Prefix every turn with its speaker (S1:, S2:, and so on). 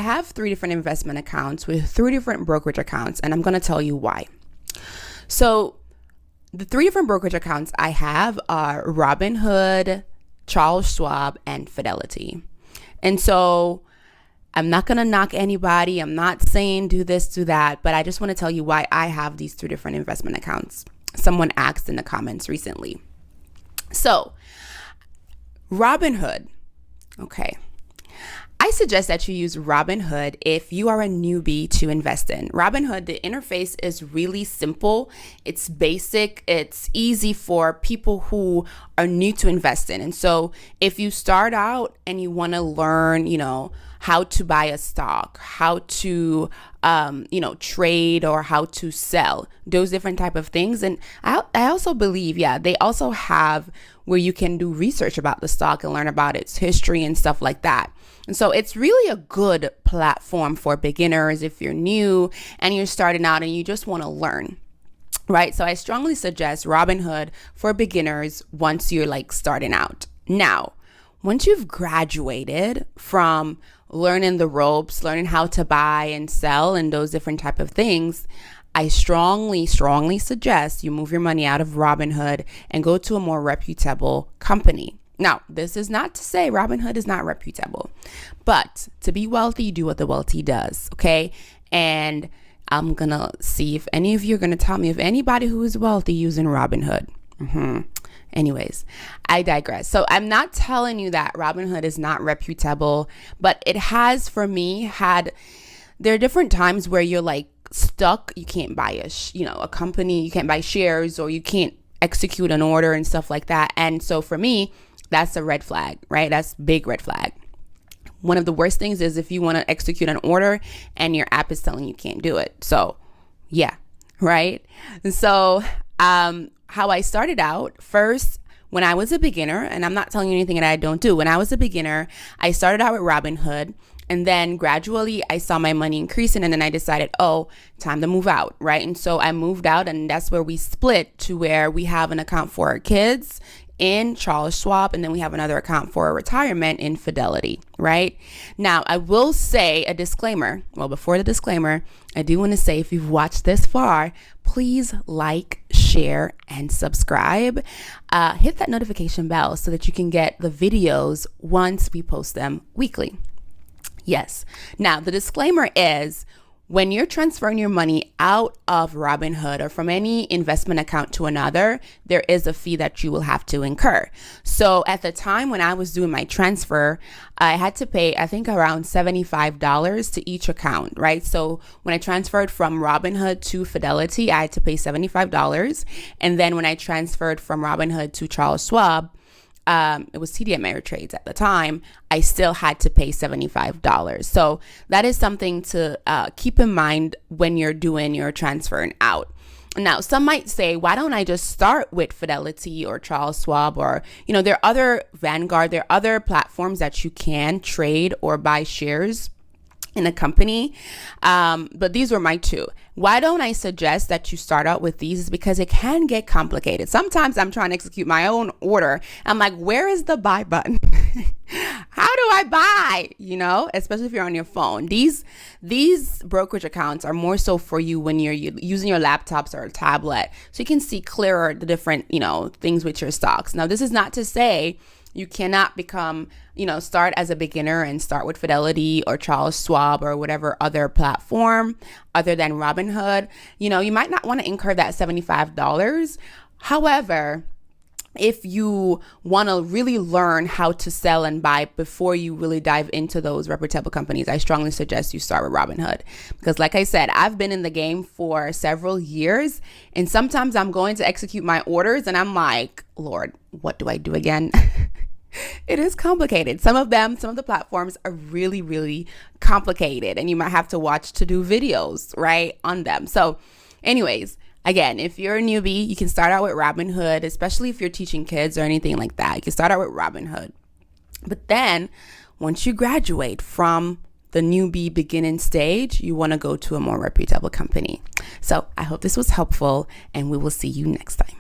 S1: I have 3 different investment accounts with 3 different brokerage accounts, and I'm going to tell you why. So the 3 different brokerage accounts I have are Robinhood, Charles Schwab, and Fidelity. And so I'm not going to knock anybody. I'm not saying do this, do that, but I just want to tell you why I have these 3 different investment accounts. Someone asked in the comments recently. So Robinhood, okay. I suggest that you use Robinhood if you are a newbie to invest in. Robinhood, the interface is really simple. It's basic. It's easy for people who are new to invest in. And so if you start out and you want to learn, how to buy a stock, how to, trade or how to sell, those different type of things. And I also believe, they also have where you can do research about the stock and learn about its history and stuff like that. And so it's really a good platform for beginners if you're new and you're starting out and you just want to learn, right? So I strongly suggest Robinhood for beginners once you're starting out. Now, once you've graduated from learning the ropes, learning how to buy and sell and those different type of things, I strongly suggest you move your money out of Robinhood and go to a more reputable company. Now, this is not to say Robinhood is not reputable, but to be wealthy, do what the wealthy does, okay? And I'm going to see if any of you are going to tell me if anybody who is wealthy using Robinhood. Anyways, I digress. So I'm not telling you that Robinhood is not reputable, but it has, for me, there are different times where you're stuck. You can't buy a company, you can't buy shares, or you can't execute an order and stuff like that. And so for me, that's a red flag, right? That's big red flag. One of the worst things is if you want to execute an order and your app is telling you can't do it. So yeah, right? So how I started out first, when I was a beginner, and I'm not telling you anything that I don't do. When I was a beginner, I started out with Robinhood, and then gradually I saw my money increasing, and then I decided, time to move out, right? And so I moved out, and that's where we split to where we have an account for our kids in Charles Schwab, and then we have another account for retirement in Fidelity, right? Now, I will say a disclaimer. Well, before the disclaimer, I do want to say if you've watched this far, please like, share, and subscribe. Hit that notification bell so that you can get the videos once we post them weekly. Yes. Now, the disclaimer is when you're transferring your money out of Robinhood or from any investment account to another, there is a fee that you will have to incur. So at the time when I was doing my transfer, I had to pay, I think, around $75 to each account, right? So when I transferred from Robinhood to Fidelity, I had to pay $75. And then when I transferred from Robinhood to Charles Schwab, it was TD Ameritrade at the time, I still had to pay $75. So that is something to keep in mind when you're doing your transferring out. Now, some might say, why don't I just start with Fidelity or Charles Schwab or, there are other Vanguard, there are other platforms that you can trade or buy shares in a company. But these were my 2. Why don't I suggest that you start out with these? Is because it can get complicated. Sometimes I'm trying to execute my own order. I'm like, where is the buy button? How do I buy? Especially if you're on your phone. These brokerage accounts are more so for you when you're using your laptops or a tablet, so you can see clearer the different, things with your stocks. Now, this is not to say you cannot become, start as a beginner and start with Fidelity or Charles Schwab or whatever other platform other than Robinhood. You might not want to incur that $75. However, if you want to really learn how to sell and buy before you really dive into those reputable companies, I strongly suggest you start with Robinhood. Because like I said, I've been in the game for several years, and sometimes I'm going to execute my orders and I'm like, Lord, what do I do again? It is complicated. Some of the platforms are really, really complicated, and you might have to watch to do videos, right, on them. So anyways, again, if you're a newbie, you can start out with Robinhood, especially if you're teaching kids or anything like that. You can start out with Robinhood. But then once you graduate from the newbie beginning stage, you want to go to a more reputable company. So I hope this was helpful, and we will see you next time.